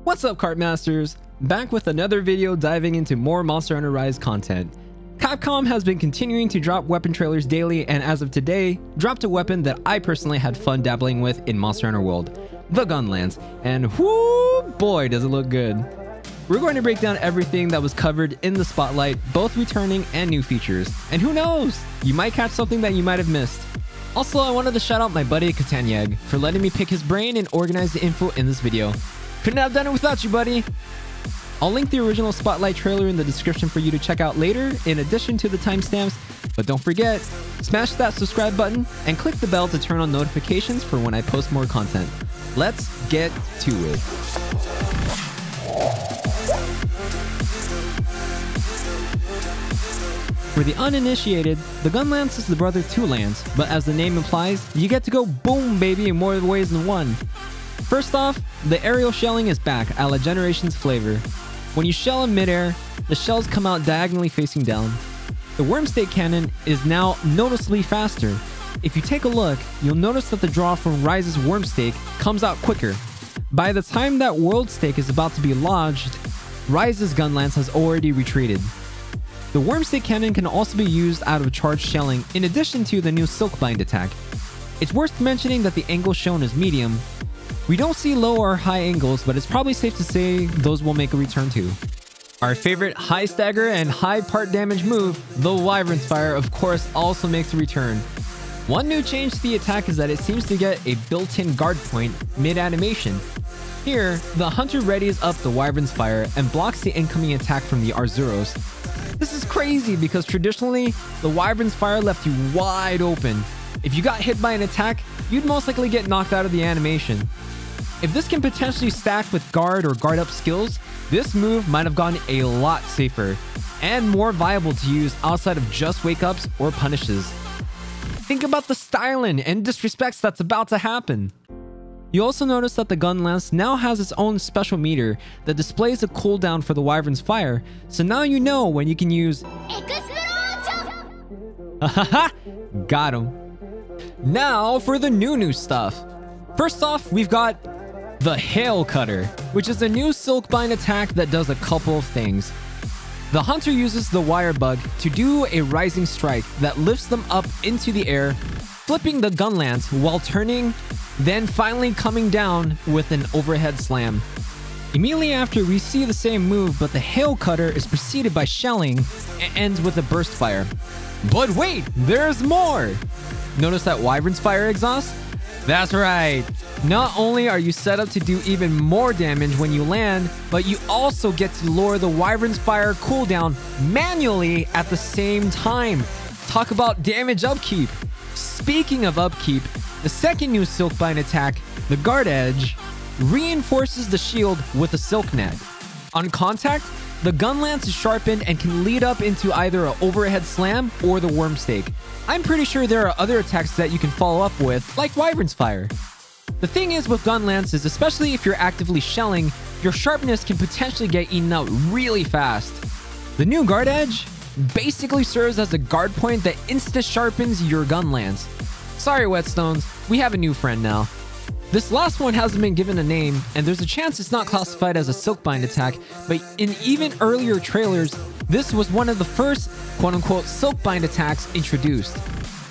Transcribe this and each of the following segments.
What's up, Cart Masters? Back with another video diving into more Monster Hunter Rise content. Capcom has been continuing to drop weapon trailers daily, and as of today, dropped a weapon that I personally had fun dabbling with in Monster Hunter World, the Gunlance, and whoo boy does it look good. We're going to break down everything that was covered in the spotlight, both returning and new features. And who knows, you might catch something that you might have missed. Also, I wanted to shout out my buddy Catanyag for letting me pick his brain and organize the info in this video. Couldn't have done it without you, buddy. I'll link the original spotlight trailer in the description for you to check out later, in addition to the timestamps. But don't forget, smash that subscribe button and click the bell to turn on notifications for when I post more content. Let's get to it. For the uninitiated, the Gunlance is the brother to Lance, but as the name implies, you get to go boom baby in more ways than one. First off, the aerial shelling is back a la Generations flavor. When you shell in midair, the shells come out diagonally facing down. The Wyrmstake Cannon is now noticeably faster. If you take a look, you'll notice that the draw from Rise's Wyrmstake comes out quicker. By the time that World Stake is about to be lodged, Rise's Gunlance has already retreated. The Wyrmstake Cannon can also be used out of charged shelling in addition to the new Silkbind attack. It's worth mentioning that the angle shown is medium. We don't see low or high angles, but it's probably safe to say those will make a return too. Our favorite high stagger and high part damage move, the Wyvern's Fire, of course, also makes a return. One new change to the attack is that it seems to get a built-in guard point mid-animation. Here, the hunter readies up the Wyvern's Fire and blocks the incoming attack from the Arzuros. This is crazy because traditionally, the Wyvern's Fire left you wide open. If you got hit by an attack, you'd most likely get knocked out of the animation. If this can potentially stack with guard or guard up skills, this move might have gotten a lot safer and more viable to use outside of just wake-ups or punishes. Think about the styling and disrespects that's about to happen. You also notice that the Gunlance now has its own special meter that displays a cooldown for the Wyvern's Fire, so now you know when you can use Hahaha! Got him. Now for the new stuff. First off, we've got the Hailcutter, which is a new Silkbind attack that does a couple of things. The hunter uses the wire bug to do a rising strike that lifts them up into the air, flipping the Gunlance while turning, then finally coming down with an overhead slam. Immediately after, we see the same move, but the Hailcutter is preceded by shelling and ends with a burst fire. But wait, there's more! Notice that Wyvern's Fire exhaust? That's right! Not only are you set up to do even more damage when you land, but you also get to lower the Wyvern's Fire cooldown manually at the same time. Talk about damage upkeep! Speaking of upkeep, the second new Silkbind attack, the Guard Edge, reinforces the shield with a Silk Net. On contact, the Gunlance is sharpened and can lead up into either an overhead slam or the Wyrmstake. I'm pretty sure there are other attacks that you can follow up with, like Wyvern's Fire. The thing is with Gunlances, especially if you're actively shelling, your sharpness can potentially get eaten out really fast. The new Guard Edge basically serves as a guard point that insta-sharpens your Gunlance. Sorry, Whetstones, we have a new friend now. This last one hasn't been given a name, and there's a chance it's not classified as a Silkbind attack, but in even earlier trailers, this was one of the first quote-unquote Silkbind attacks introduced.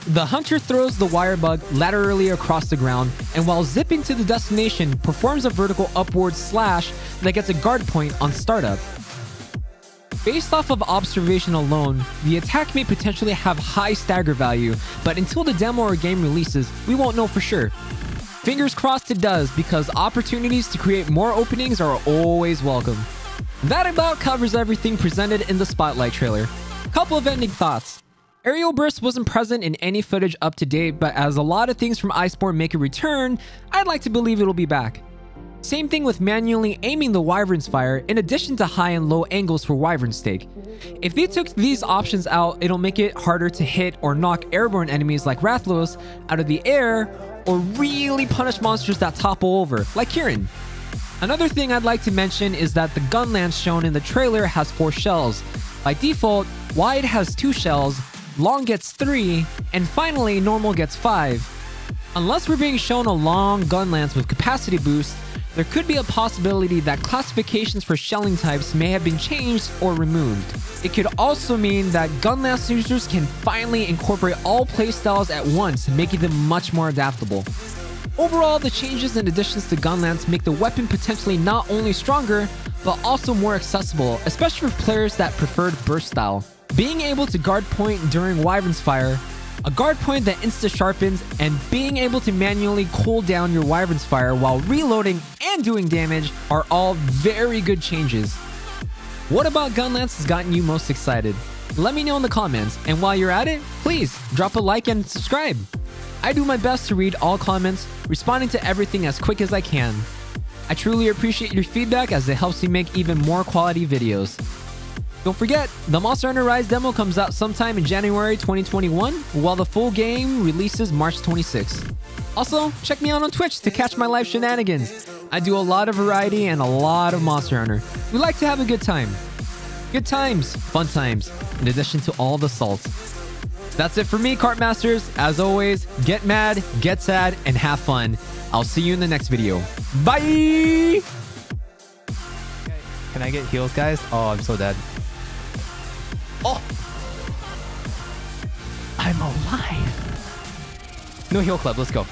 The hunter throws the wire bug laterally across the ground, and while zipping to the destination, performs a vertical upward slash that gets a guard point on startup. Based off of observation alone, the attack may potentially have high stagger value, but until the demo or game releases, we won't know for sure. Fingers crossed it does, because opportunities to create more openings are always welcome. That about covers everything presented in the Spotlight trailer. Couple of ending thoughts. Aerial Burst wasn't present in any footage up to date, but as a lot of things from Iceborne make a return, I'd like to believe it'll be back. Same thing with manually aiming the Wyvern's Fire in addition to high and low angles for Wyrmstake. If they took these options out, it'll make it harder to hit or knock airborne enemies like Rathalos out of the air, or really punish monsters that topple over, like Kirin. Another thing I'd like to mention is that the Gunlance shown in the trailer has 4 shells. By default, wide has 2 shells, long gets 3, and finally normal gets 5. Unless we're being shown a long Gunlance with capacity boost, there could be a possibility that classifications for shelling types may have been changed or removed. It could also mean that Gunlance users can finally incorporate all playstyles at once, making them much more adaptable. Overall, the changes and additions to Gunlance make the weapon potentially not only stronger, but also more accessible, especially for players that preferred burst style. Being able to guard point during Wyvern's fire, a guard point that insta-sharpens, and being able to manually cool down your Wyvern's fire while reloading and doing damage are all very good changes. What about Gunlance has gotten you most excited? Let me know in the comments, and while you're at it, please drop a like and subscribe. I do my best to read all comments, responding to everything as quick as I can. I truly appreciate your feedback as it helps me make even more quality videos. Don't forget, the Monster Hunter Rise demo comes out sometime in January 2021, while the full game releases March 26th. Also, check me out on Twitch to catch my live shenanigans. I do a lot of variety and a lot of Monster Hunter. We like to have a good time. Good times, fun times, in addition to all the salt. That's it for me, Cartmasters. As always, get mad, get sad, and have fun. I'll see you in the next video. Bye! Can I get heals, guys? Oh, I'm so dead. Oh! I'm alive! No heal club, let's go.